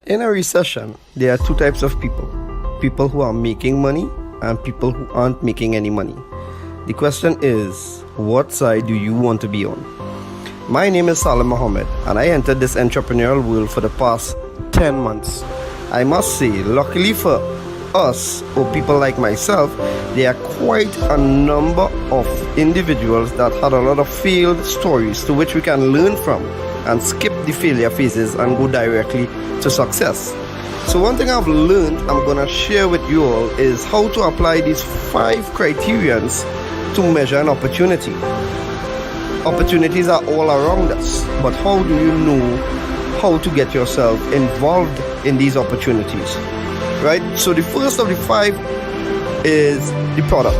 In a recession, there are two types of people: people who are making money and people who aren't making any money. The question is, what side do you want to be on? My name is Salim Mohammed, and I entered this entrepreneurial world for the past 10 months. I must say, luckily for us, or people like myself, there are quite a number of individuals that had a lot of failed stories to which we can learn from and skip the failure phases and go directly to success. So one thing I've learned I'm gonna share with you all is how to apply these 5 criterions to measure an opportunity. Opportunities are all around us, but how do you know how to get yourself involved in these opportunities? Right? So the first of the 5 is the product.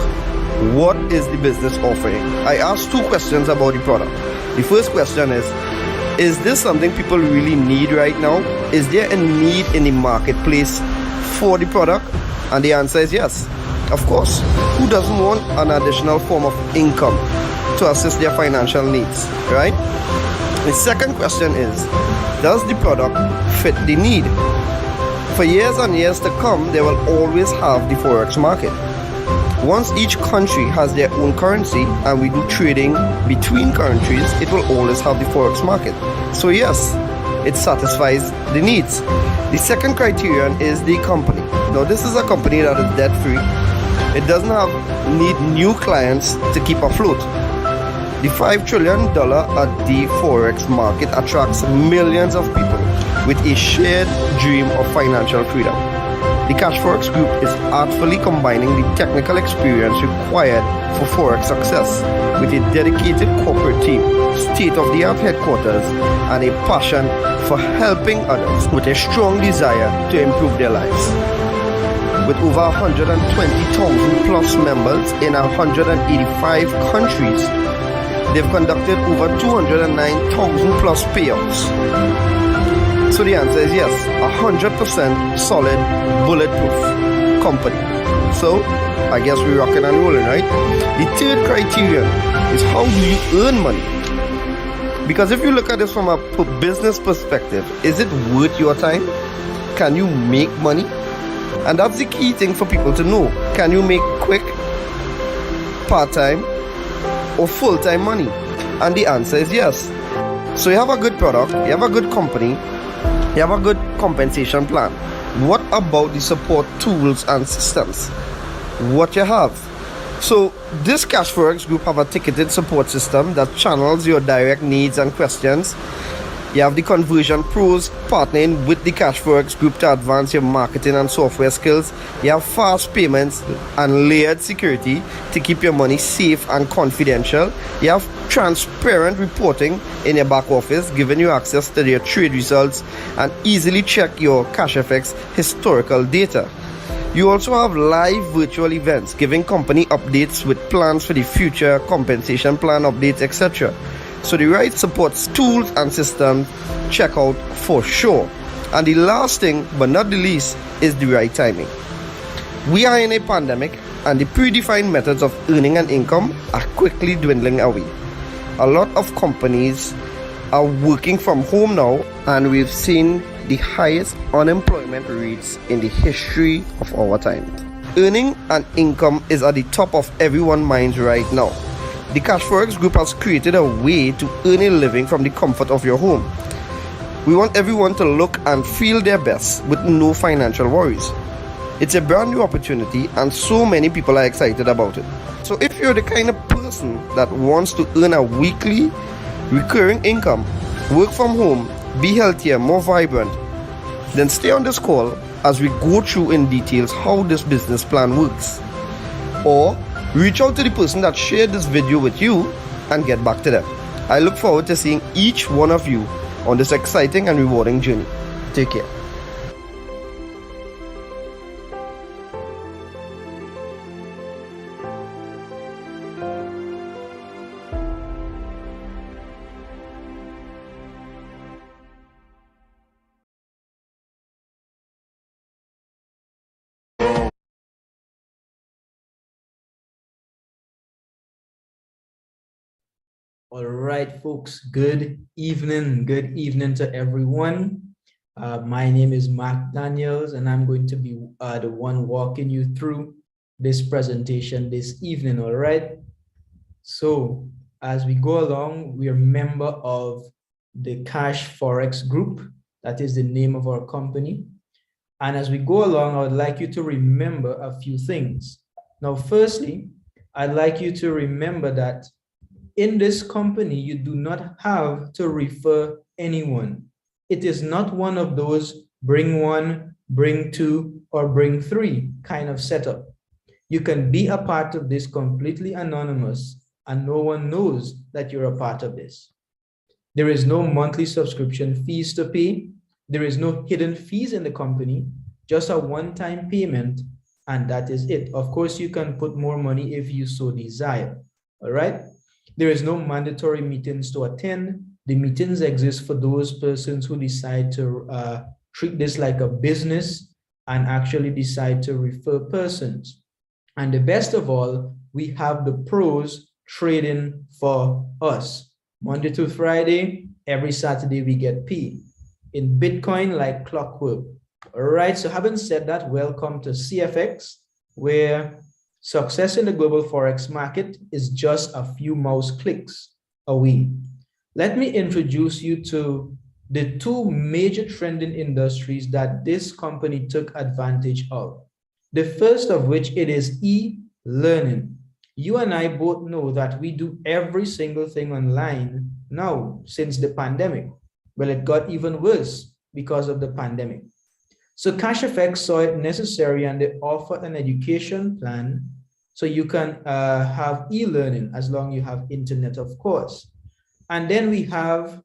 What is the business offering? I asked 2 questions about the product. The first question is this something people really need right now? Is there a need in the marketplace for the product? And the answer is yes. Of course. Who doesn't want an additional form of income to assist their financial needs, right? The second question is, does the product fit the need? For years and years to come, they will always have the Forex market. Once each country has their own currency and we do trading between countries, it will always have the Forex market. So yes, it satisfies the needs. The second criterion is the company. Now this is a company that is debt free. It doesn't need new clients to keep afloat. The $5 trillion at the Forex market attracts millions of people with a shared dream of financial freedom. The CASHFX group is artfully combining the technical experience required for Forex success with a dedicated corporate team, state-of-the-art headquarters, and a passion for helping others with a strong desire to improve their lives. With over 120,000 plus members in 185 countries, they've conducted over 209,000 plus payouts. So the answer is yes, 100% solid, bulletproof company. So I guess we're rocking and rolling, right? The third criterion is, how do you earn money? Because if you look at this from a business perspective, is it worth your time? Can you make money? And that's the key thing for people to know. Can you make quick, part-time, or full-time money? And the answer is yes. So you have a good product, you have a good company, you have a good compensation plan. What about the support tools and systems? What you have? So this CASHFX group have a ticketed support system that channels your direct needs and questions. You have the conversion pros partnering with the CASHFX group to advance your marketing and software skills. You have fast payments and layered security to keep your money safe and confidential. You have transparent reporting in your back office, giving you access to your trade results and easily check your CASHFX historical data. You also have live virtual events giving company updates with plans for the future, compensation plan updates, etc. So the right support tools and systems, check out for sure. And the last thing, but not the least, is the right timing. We are in a pandemic and the predefined methods of earning an income are quickly dwindling away. A lot of companies are working from home now, and we've seen the highest unemployment rates in the history of our time. Earning an income is at the top of everyone's minds right now. The CASHFX group has created a way to earn a living from the comfort of your home. We want everyone to look and feel their best with no financial worries. It's a brand new opportunity and so many people are excited about it. So if you're the kind of person that wants to earn a weekly recurring income, work from home, be healthier, more vibrant, then stay on this call as we go through in details how this business plan works. Or reach out to the person that shared this video with you and get back to them. I look forward to seeing each one of you on this exciting and rewarding journey. Take care. All right, folks, good evening to everyone. My name is Mark Daniels, and I'm going to be the one walking you through this presentation this evening, all right? So as we go along, we are a member of the CASHFX group. That is the name of our company. And as we go along, I would like you to remember a few things. Now, firstly, I'd like you to remember that in this company, you do not have to refer anyone. It is not one of those bring one, bring two, or bring three kind of setup. You can be a part of this completely anonymous and no one knows that you're a part of this. There is no monthly subscription fees to pay. There is no hidden fees in the company, just a one-time payment, and that is it. Of course, you can put more money if you so desire, all right? There is no mandatory meetings to attend. The meetings exist for those persons who decide to treat this like a business and actually decide to refer persons. And the best of all, we have the pros trading for us. Monday to Friday, every Saturday we get paid in Bitcoin like clockwork. All right, so having said that, welcome to CFX, where success in the global Forex market is just a few mouse clicks away. Let me introduce you to the two major trending industries that this company took advantage of. The first of which it is e-learning. You and I both know that we do every single thing online now since the pandemic. Well, it got even worse because of the pandemic. So CASHFX saw it necessary and they offered an education plan so you can have e-learning as long as you have internet, of course. And then we have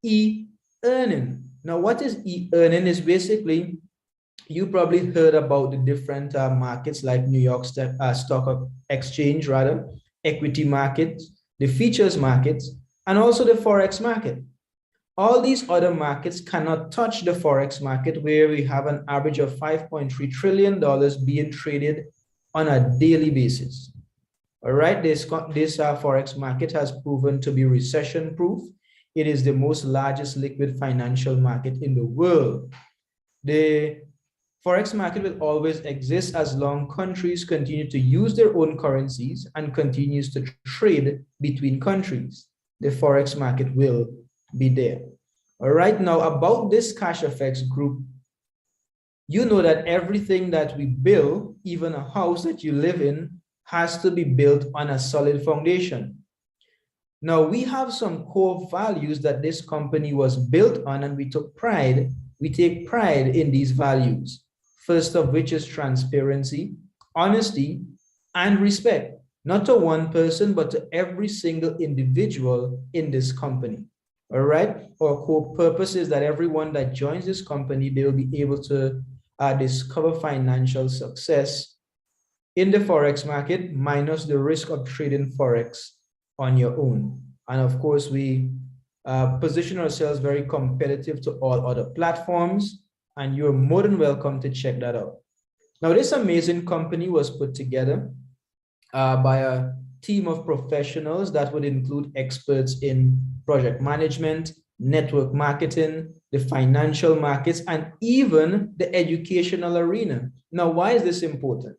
e-earning. Now, what is e-earning is basically, you probably heard about the different markets like New York Stock Exchange, rather, equity markets, the futures markets, and also the Forex market. All these other markets cannot touch the Forex market, where we have an average of $5.3 trillion being traded on a daily basis. All right, this Forex market has proven to be recession-proof. It is the most largest liquid financial market in the world. The Forex market will always exist as long countries continue to use their own currencies and continues to trade between countries. The Forex market will be there. All right, now about this CASHFX group, you know that everything that we build, even a house that you live in, has to be built on a solid foundation. Now, we have some core values that this company was built on, and we take pride in these values. First of which is transparency, honesty, and respect, not to one person, but to every single individual in this company. All right, our core purpose is that everyone that joins this company, they will be able to discover financial success in the Forex market, minus the risk of trading Forex on your own. And of course, we position ourselves very competitive to all other platforms, and you're more than welcome to check that out. Now, this amazing company was put together by a team of professionals that would include experts in project management, network marketing, the financial markets, and even the educational arena. Now, why is this important?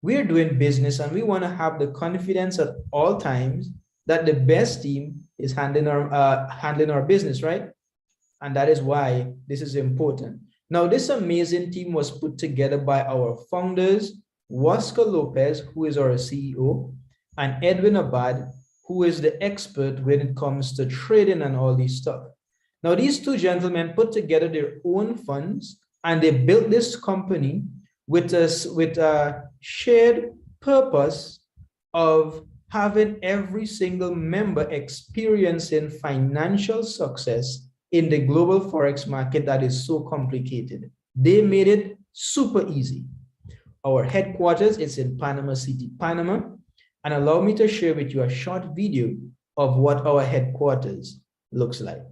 We're doing business and we want to have the confidence at all times that the best team is handling our business, right? And that is why this is important. Now, this amazing team was put together by our founders, Oscar Lopez, who is our CEO, and Edwin Abad, who is the expert when it comes to trading and all these stuff. Now, these two gentlemen put together their own funds and they built this company with a shared purpose of having every single member experiencing financial success in the global Forex market that is so complicated. They made it super easy. Our headquarters is in Panama City, Panama. And allow me to share with you a short video of what our headquarters looks like.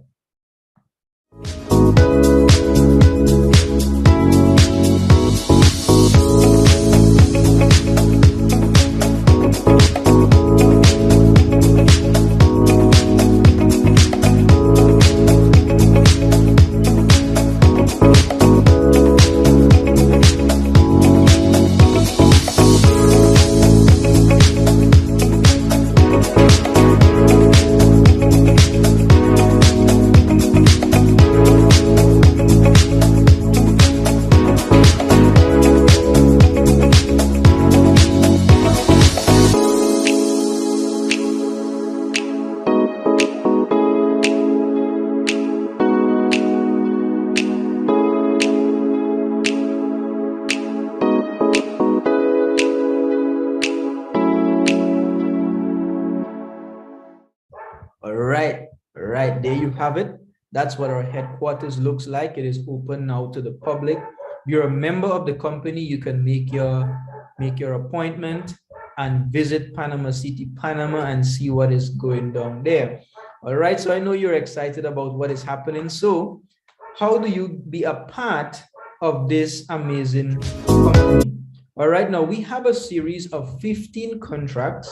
have it. That's what our headquarters looks like. It is open now to the public. If you're a member of the company, you can make your appointment and visit Panama City, Panama, and see what is going down there. All right, so I know you're excited about what is happening. So how do you be a part of this amazing company? All right, now we have a series of 15 contracts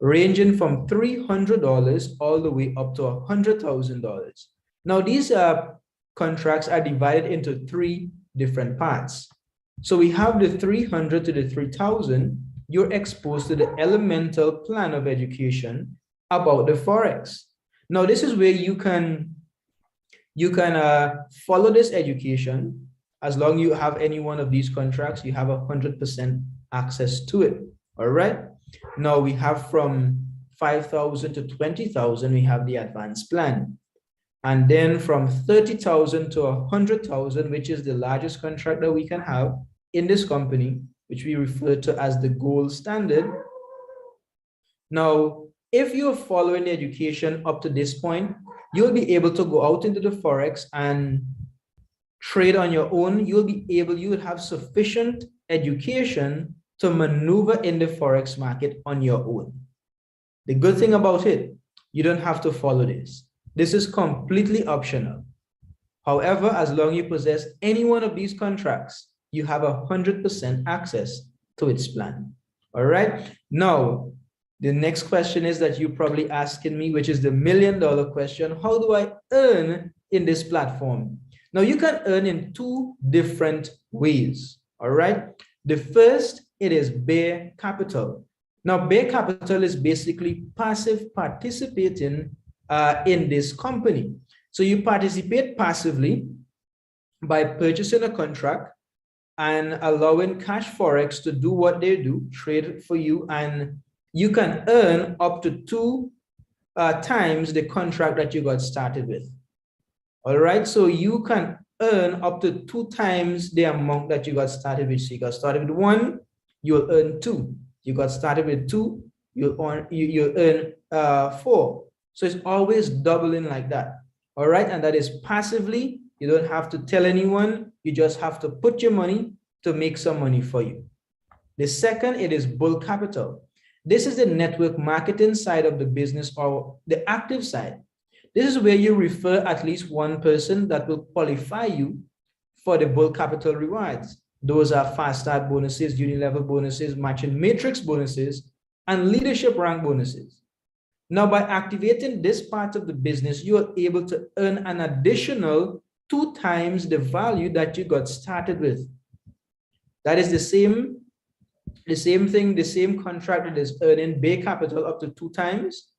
ranging from $300 all the way up to $100,000. Now, these contracts are divided into 3 different parts. So we have the 300 to the 3,000. You're exposed to the elemental plan of education about the Forex. Now, this is where you can follow this education. As long as you have any one of these contracts, you have 100% access to it. All right. Now we have from 5,000 to 20,000, we have the advanced plan. And then from 30,000 to 100,000, which is the largest contract that we can have in this company, which we refer to as the gold standard. Now, if you're following the education up to this point, you'll be able to go out into the Forex and trade on your own. You will have sufficient education to maneuver in the Forex market on your own. The good thing about it, you don't have to follow this. This is completely optional. However, as long as you possess any one of these contracts, you have 100% access to its plan. All right. Now, the next question is that you're probably asking me, which is the $1,000,000 question. How do I earn in this platform? Now, you can earn in 2 different ways. All right. The first, it is bare capital. Now, bare capital is basically passive participating in this company. So you participate passively by purchasing a contract and allowing CASHFX to do what they do, trade for you, and you can earn up to 2 times the contract that you got started with. All right, so you can earn up to 2 times the amount that you got started with. So you got started with 1, you'll earn 2. You got started with 2, you'll earn 4. So it's always doubling like that. All right, and that is passively. You don't have to tell anyone. You just have to put your money to make some money for you. The second, it is bull capital. This is the network marketing side of the business, or the active side. This is where you refer at least one person that will qualify you for the bull capital rewards. Those are fast start bonuses, uni-level bonuses, matching matrix bonuses, and leadership rank bonuses. Now, by activating this part of the business, you are able to earn an additional 2 times the value that you got started with. That is the same thing, the same contract that is earning bare capital up to 2 times.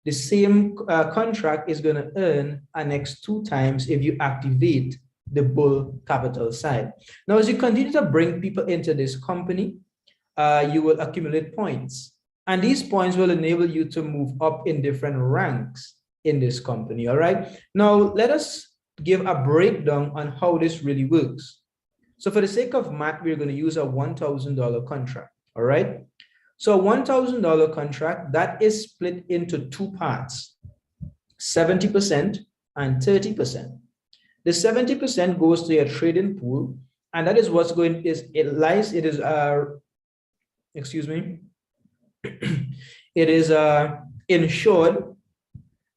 The same contract is going to earn an next 2 times if you activate the bull capital side. Now, as you continue to bring people into this company, you will accumulate points. And these points will enable you to move up in different ranks in this company. All right. Now, let us give a breakdown on how this really works. So for the sake of math, we're going to use a $1,000 contract. All right. So a $1,000 contract that is split into 2 parts, 70% and 30%. The 70% goes to your trading pool, and that is what's going it is insured,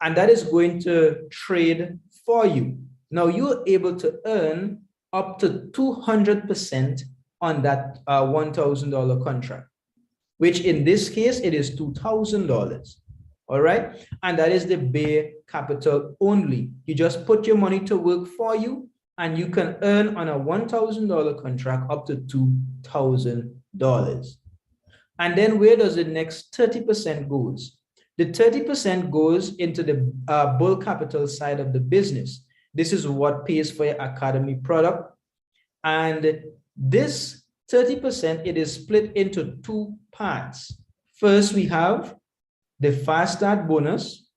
and that is going to trade for you. Now you're able to earn up to 200% on that $1,000 contract, which in this case, it is $2,000. All right. And that is the bare capital only. You just put your money to work for you, and you can earn on a $1,000 contract up to $2,000. And then where does the next 30% goes? The 30% goes into the bull capital side of the business. This is what pays for your academy product. And this 30%, it is split into 2 parts. First, we have the fast start bonus,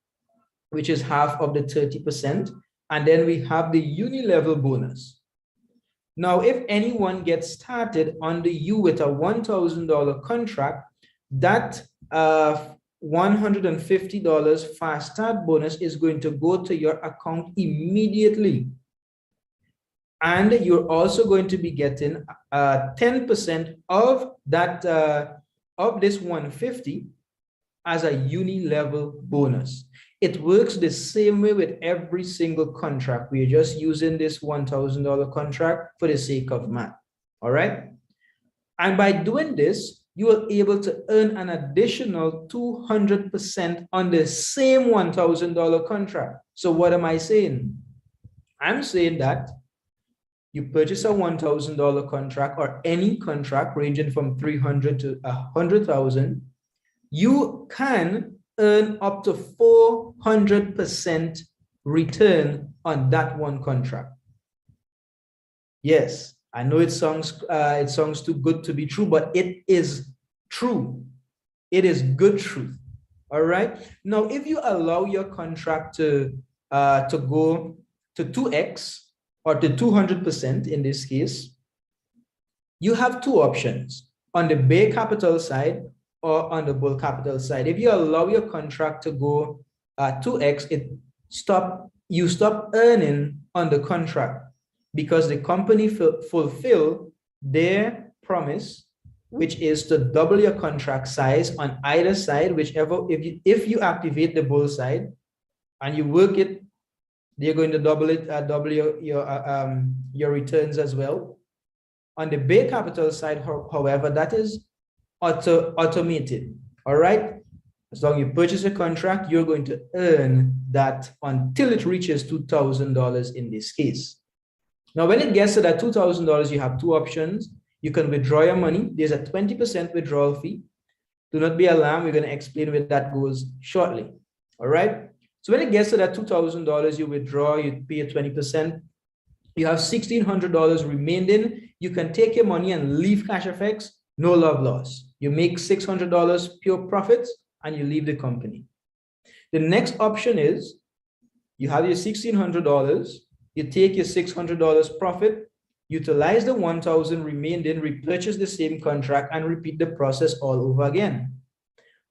which is half of the 30%. And then we have the uni-level bonus. Now, if anyone gets started under you with a $1,000 contract, that $150 fast start bonus is going to go to your account immediately. And you're also going to be getting 10% of that of this 150 as a uni-level bonus. It works the same way with every single contract. We're just using this $1,000 contract for the sake of math. All right. And by doing this, you will be able to earn an additional 200% on the same $1,000 contract. So what am I saying? I'm saying that you purchase a $1,000 contract or any contract ranging from 300 to 100,000, you can earn up to 400% return on that one contract. Yes, I know it sounds too good to be true, but it is true. It is good truth. All right. Now, if you allow your contract to go to 2x or to 200% in this case, you have two options on the bear capital side or on the bull capital side. If you allow your contract to go 2x, you stop earning on the contract because the company fulfill their promise, which is to double your contract size on either side, whichever. If you activate the bull side and you work it, they're going to double your returns as well. On the bear capital side, however, that is automated. All right. As long as you purchase a contract, you're going to earn that until it reaches $2,000 in this case. Now, when it gets to that $2,000, you have two options. You can withdraw your money. There's a 20% withdrawal fee. Do not be alarmed. We're going to explain where that goes shortly. All right. So when it gets to that $2,000, you withdraw, you pay a 20%. You have $1,600 remaining. You can take your money and leave CASHFX, no love loss. You make $600 pure profits and you leave the company. The next option is you have your $1,600. You take your $600 profit, utilize the $1,000 remaining, repurchase the same contract, and repeat the process all over again.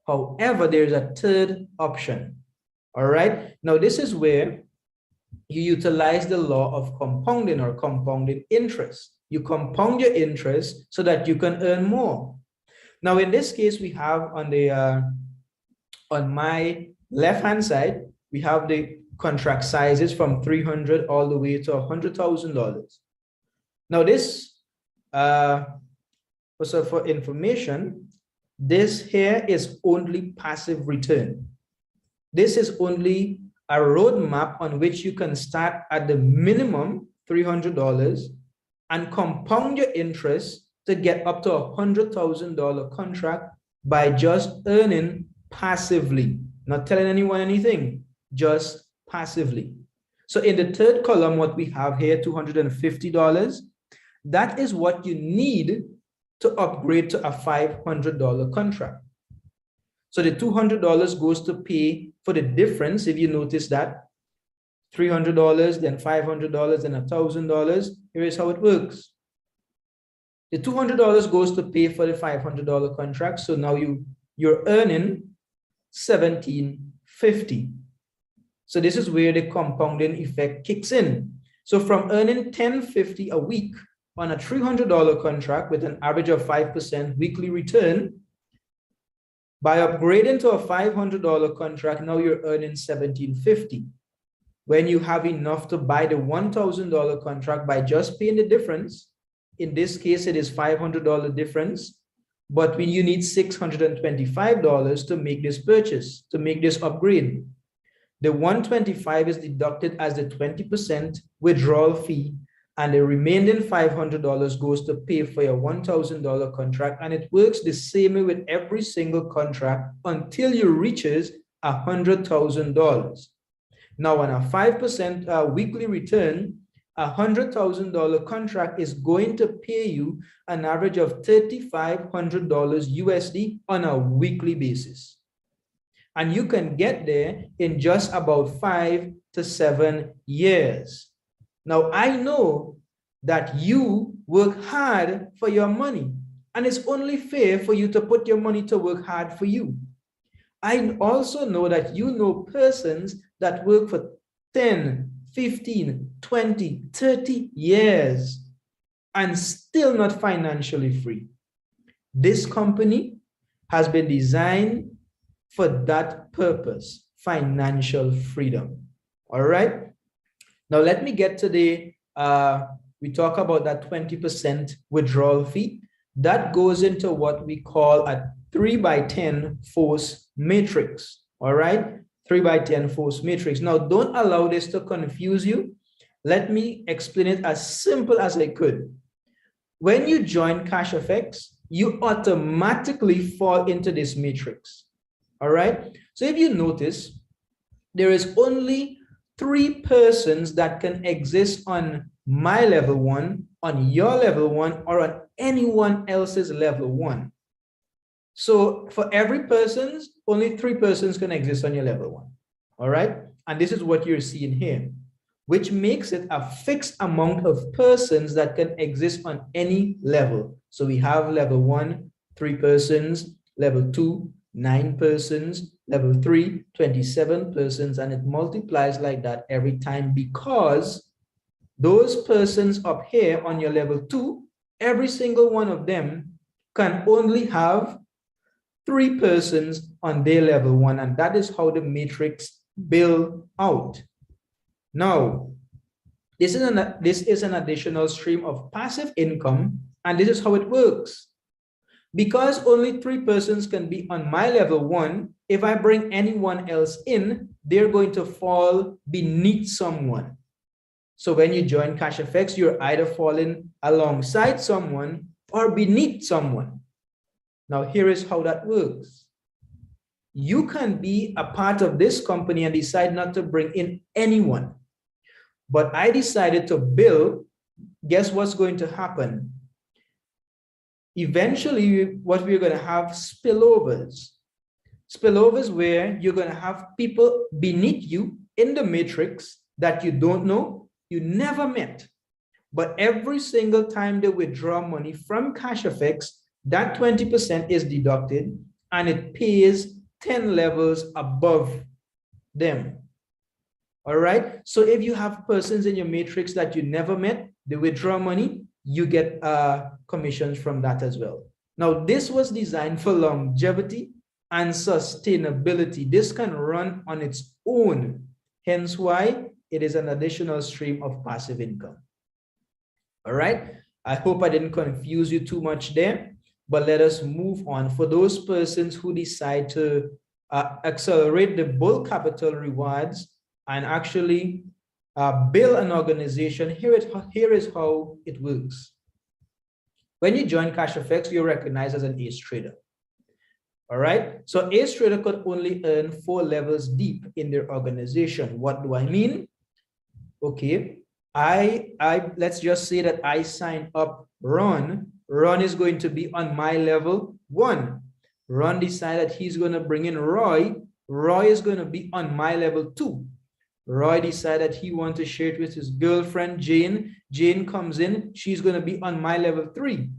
However, there's a third option. All right. Now, this is where you utilize the law of compounding or compounded interest. You compound your interest so that you can earn more. Now, in this case, we have on the on my left-hand side, we have the contract sizes from 300 all the way to $100,000. Now, this also for information, this here is only passive return. This is only a roadmap on which you can start at the minimum $300 and compound your interest to get up to a $100,000 contract by just earning passively, not telling anyone anything, just passively. So in the third column, what we have here, $250, that is what you need to upgrade to a $500 contract. So the $200 goes to pay for the difference. If you notice that $300, then $500, then $1,000, here is how it works. The $200 goes to pay for the $500 contract. So now you're earning $1,750. So this is where the compounding effect kicks in. So from earning $1,050 a week on a $300 contract with an average of 5% weekly return, by upgrading to a $500 contract, now you're earning $1,750. When you have enough to buy the $1,000 contract by just paying the difference, in this case, it is $500 difference, but when you need $625 to make this purchase, to make this upgrade. The $125 is deducted as the 20% withdrawal fee, and the remaining $500 goes to pay for your $1,000 contract. And it works the same way with every single contract until you reaches $100,000. Now, on a 5% weekly return, a $100,000 contract is going to pay you an average of $3,500 USD on a weekly basis. And you can get there in just about 5 to 7 years. Now, I know that you work hard for your money, and it's only fair for you to put your money to work hard for you. I also know that you know persons that work for 10, 15, 20, 30 years and still not financially free. This company has been designed for that purpose, financial freedom. All right. Now let me get to the, we talk about that 20% withdrawal fee. That goes into what we call a 3x10 force matrix. All right. 3x10 force matrix. Now don't allow this to confuse you. Let me explain it as simple as I could. When you join CASHFX, you automatically fall into this matrix. All right. So if you notice, there is only 3 persons that can exist on my level 1, on your level 1, or on anyone else's level 1. So for every person, only 3 persons can exist on your level 1. All right. And this is what you're seeing here, which makes it a fixed amount of persons that can exist on any level. So we have level 1, 3 persons, level 2, 9 persons, level 3, 27 persons, and it multiplies like that every time because those persons up here on your level 2, every single one of them can only have 3 persons on their level 1, and that is how the matrix build out. Now, this is an additional stream of passive income, and this is how it works. Because only 3 persons can be on my level 1, if I bring anyone else in, they're going to fall beneath someone. So when you join CASHFX, you're either falling alongside someone or beneath someone. Now, here is how that works. You can be a part of this company and decide not to bring in anyone. But I decided to build. Guess what's going to happen? Eventually, what we're going to have spillovers. Spillovers where you're going to have people beneath you in the matrix that you don't know, you never met. But every single time they withdraw money from CASHFX, that 20% is deducted and it pays 10 levels above them. All right. So if you have persons in your matrix that you never met, they withdraw money, you get commissions from that as well. Now, this was designed for longevity and sustainability. This can run on its own, hence why it is an additional stream of passive income. All right. I hope I didn't confuse you too much there, but let us move on. For those persons who decide to accelerate the bull capital rewards and actually build an organization, here is how it works. When you join CASHFX, you're recognized as an ace trader. All right. So ace trader could only earn 4 levels deep in their organization. What do I mean? Okay. Let's just say that I sign up Ron. Ron is going to be on my level 1. Ron decided he's going to bring in Roy. Roy is going to be on my level 2. Roy decided he wants to share it with his girlfriend, Jane. Jane comes in. She's going to be on my level 3.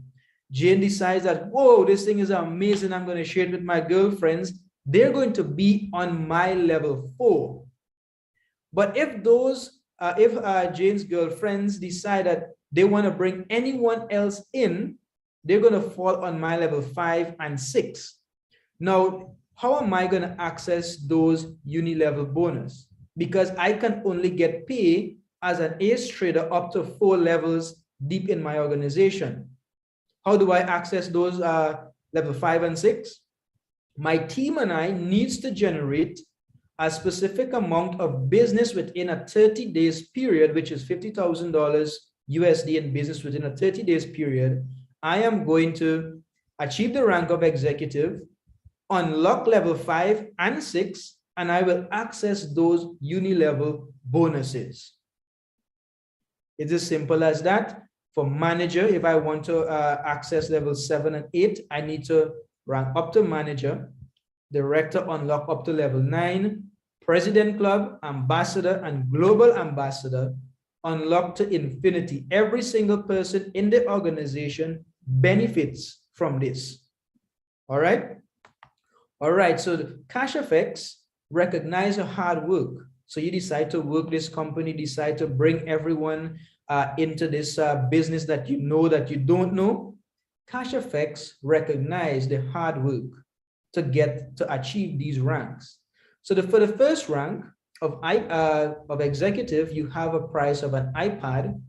Jane decides that, whoa, this thing is amazing. I'm going to share it with my girlfriends. They're going to be on my level 4. But if Jane's girlfriends decide that they want to bring anyone else in, they're going to fall on my level 5 and 6. Now, how am I going to access those uni-level bonus? Because I can only get paid as an ace trader up to 4 levels deep in my organization. How do I access those level 5 and 6? My team and I needs to generate a specific amount of business within a 30 days period, which is $50,000 USD in business within a 30 days period. I am going to achieve the rank of executive, unlock level 5 and 6, and I will access those uni-level bonuses. It's as simple as that. For manager, if I want to access level 7 and 8, I need to rank up to manager, director unlock up to level 9, president club, ambassador, and global ambassador unlock to infinity. Every single person in the organization benefits from this. All right. All right, so the CASHFX recognize your hard work. So you decide to work this company, decide to bring everyone into this business that you know that you don't know. CASHFX recognize the hard work to achieve these ranks. So for the first rank of executive, you have a price of an iPad,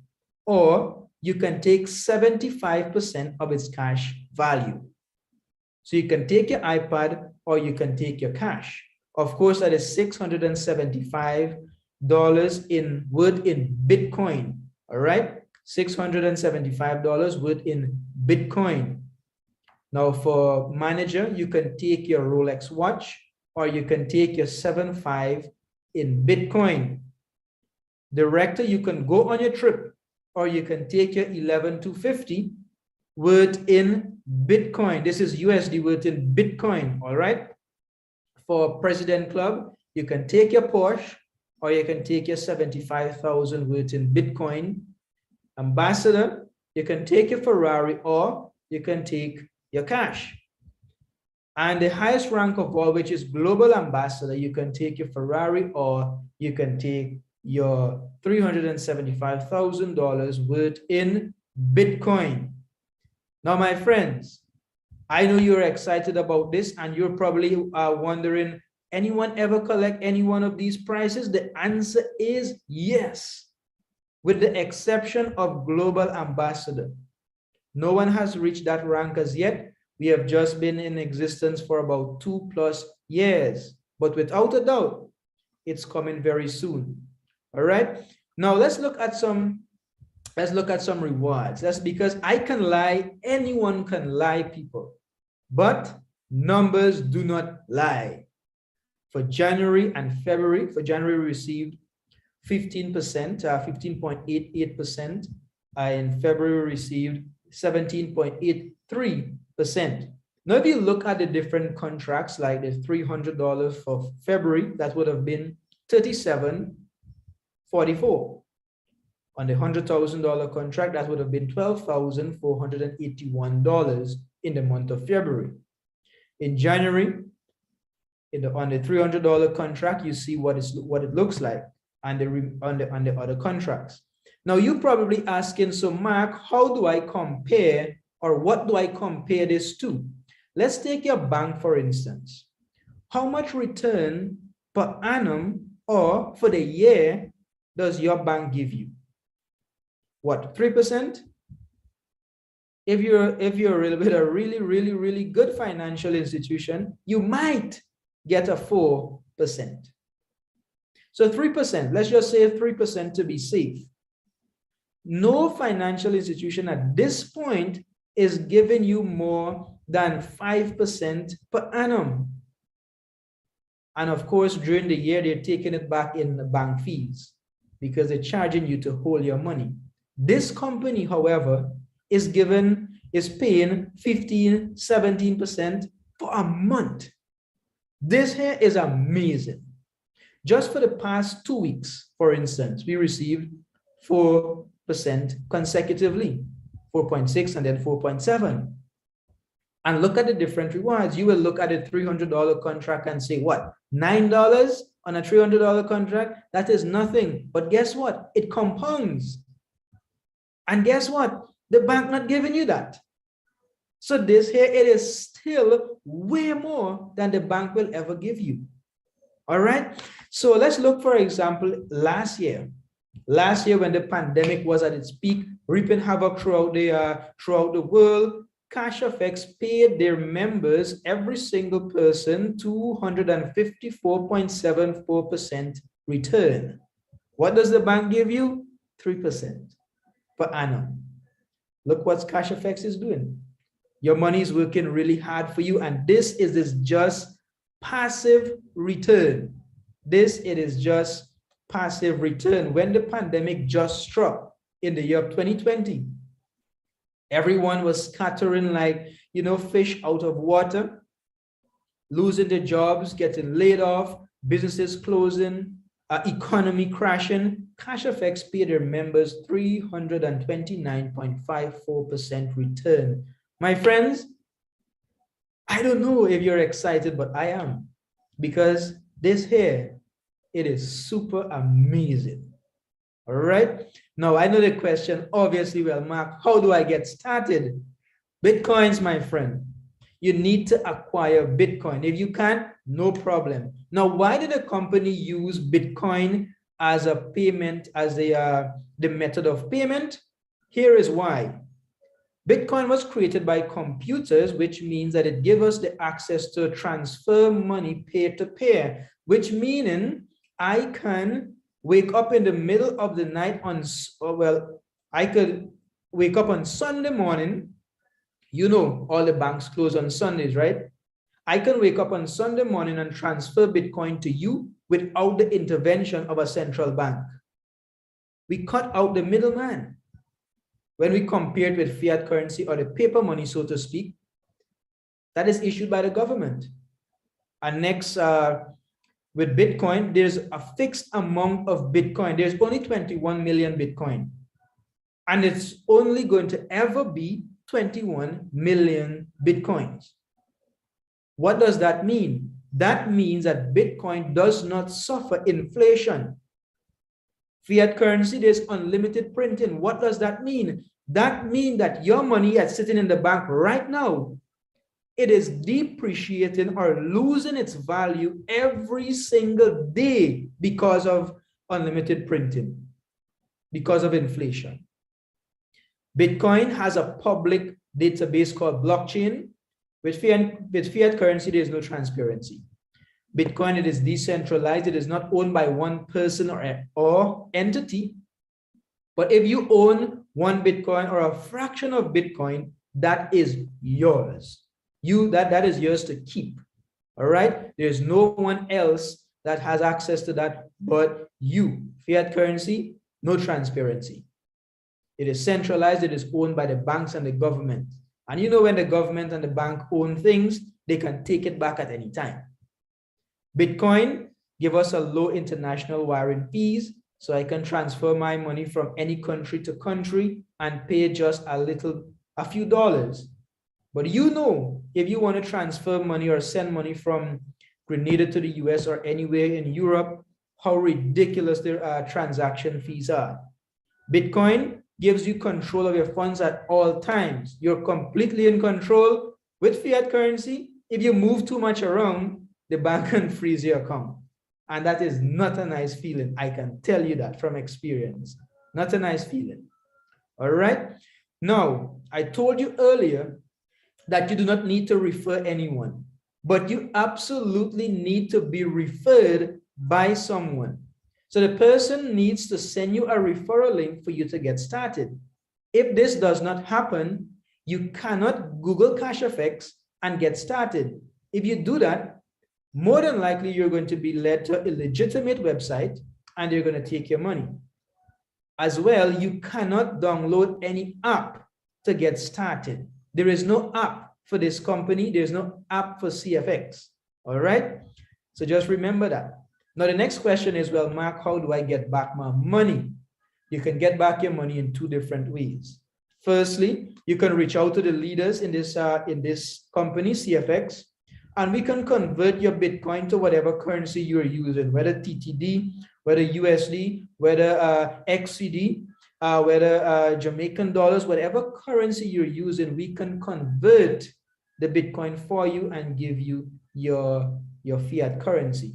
or you can take 75% of its cash value. So you can take your iPad or you can take your cash. Of course, that is $675 worth in Bitcoin. All right, $675 worth in Bitcoin. Now for manager, you can take your Rolex watch or you can take your 7.5 in Bitcoin. Director, you can go on your trip or you can take your 11,250 worth in Bitcoin. This is USD worth in Bitcoin, all right? For President Club, you can take your Porsche or you can take your 75,000 worth in Bitcoin. Ambassador, you can take your Ferrari or you can take your cash. And the highest rank of all, which is Global Ambassador, you can take your Ferrari or you can take your $375,000 worth in Bitcoin. Now, my friends, I know you're excited about this and you're probably wondering, anyone ever collect any one of these prizes? The answer is yes, with the exception of Global Ambassador. No one has reached that rank as yet. We have just been in existence for about 2+ years, but without a doubt, it's coming very soon. All right. Now let's look at some rewards. That's because I can lie, anyone can lie, people, but numbers do not lie. For January and February, for January we received 15%, 15.88%. In February we received 17.83%. Now, if you look at the different contracts, like the $300 for February, that would have been $37.44. On the $100,000 contract, that would have been $12,481 in the month of February. In January, on the $300 contract, you see what it looks like, and on the other contracts. Now, you're probably asking, so Mark, how do I compare, or what do I compare this to? Let's take your bank, for instance. How much return per annum or for the year does your bank give you? What, 3%? If you're a really good financial institution, you might get a 4%. So 3%, let's just say 3% to be safe. No financial institution at this point is giving you more than 5% per annum. And of course, during the year, they're taking it back in the bank fees because they're charging you to hold your money. This company, however, is paying 15, 17% for a month. This here is amazing. Just for the past 2 weeks, for instance, we received 4% consecutively, 4.6 and then 4.7. And look at the different rewards. You will look at a $300 contract and say, what, $9 on a $300 contract? That is nothing. But guess what? It compounds. And guess what? The bank not giving you that. So this here, it is still way more than the bank will ever give you. All right. So let's look, for example, last year when the pandemic was at its peak, reaping havoc throughout the world, CASHFX paid their members, every single person, 254.74% return. What does the bank give you? 3% per annum. Look what CASHFX is doing. Your money is working really hard for you, and this is just passive return. It is just passive return. When the pandemic just struck in the year of 2020, everyone was scattering like, fish out of water, losing their jobs, getting laid off, businesses closing, economy crashing. CASHFX paid their members 329.54% return. My friends, I don't know if you're excited, but I am, because this here, it is super amazing. All right. Now, I know the question, obviously, well, Mark, how do I get started? Bitcoins, my friend. You need to acquire Bitcoin. If you can't, no problem. Now, why did a company use Bitcoin as a payment, as the method of payment? Here is why. Bitcoin was created by computers, which means that it gives us the access to transfer money peer to peer, which meaning I can wake up in the middle of the night on, well, I could wake up on Sunday morning. You know, all the banks close on Sundays, right? I can wake up on Sunday morning and transfer Bitcoin to you without the intervention of a central bank. We cut out the middleman. When we compare it with fiat currency or the paper money, so to speak, that is issued by the government. And next, with Bitcoin, there's a fixed amount of Bitcoin. There's only 21 million Bitcoin. And it's only going to ever be 21 million Bitcoins. What does that mean? That means that Bitcoin does not suffer inflation. Fiat currency, there's unlimited printing. What does that mean? That means that your money that's sitting in the bank right now, it is depreciating or losing its value every single day because of unlimited printing, because of inflation. Bitcoin has a public database called blockchain. With fiat currency, there is no transparency. Bitcoin, it is decentralized. It is not owned by one person or entity. But if you own one Bitcoin or a fraction of Bitcoin, that is yours. That is yours to keep. All right. There's no one else that has access to that but you. Fiat currency, no transparency. It is centralized. It is owned by the banks and the government. And you know, when the government and the bank own things, they can take it back at any time. Bitcoin give us a low international wiring fees, so I can transfer my money from any country to country and pay just a few dollars. But you know, if you want to transfer money or send money from Grenada to the US or anywhere in Europe, how ridiculous their transaction fees are. Bitcoin gives you control of your funds at all times. You're completely in control. With fiat currency, if you move too much around, the bank can freeze your account. And that is not a nice feeling. I can tell you that from experience. Not a nice feeling. All right. Now, I told you earlier that you do not need to refer anyone, but you absolutely need to be referred by someone. So the person needs to send you a referral link for you to get started. If this does not happen, you cannot Google CASHFX and get started. If you do that, more than likely you're going to be led to a illegitimate website and they're going to take your money. As well, you cannot download any app to get started. There is no app for this company. There's no app for CFX. All right. So just remember that. Now, the next question is, well, Mark, how do I get back my money? You can get back your money in two different ways. Firstly, you can reach out to the leaders in this company, CFX, and we can convert your Bitcoin to whatever currency you're using, whether TTD, whether USD, whether XCD, whether Jamaican dollars, whatever currency you're using, we can convert the Bitcoin for you and give you your fiat currency.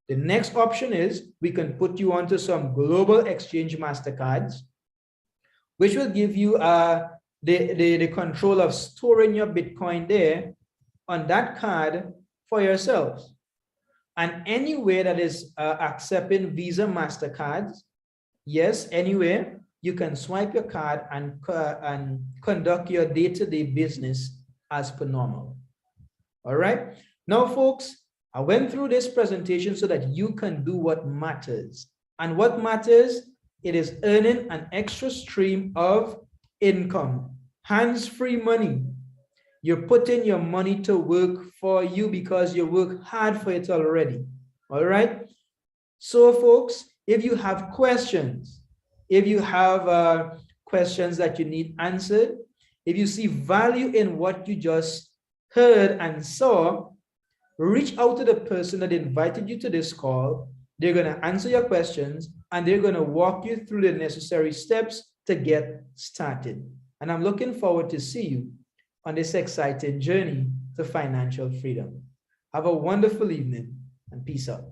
The next option is we can put you onto some global exchange MasterCards, which will give you the control of storing your Bitcoin there on that card for yourselves. And anywhere that is accepting Visa MasterCards, yes, anywhere, you can swipe your card and conduct your day-to-day business as per normal. All right. Now, folks, I went through this presentation so that you can do what matters. And what matters, it is earning an extra stream of income, hands-free money. You're putting your money to work for you because you work hard for it already. All right. So, folks, if you have questions, if you have questions that you need answered, if you see value in what you just heard, and saw, reach out to the person that invited you to this call. They're going to answer your questions and they're going to walk you through the necessary steps to get started. And I'm looking forward to see you on this exciting journey to financial freedom. Have a wonderful evening and peace out.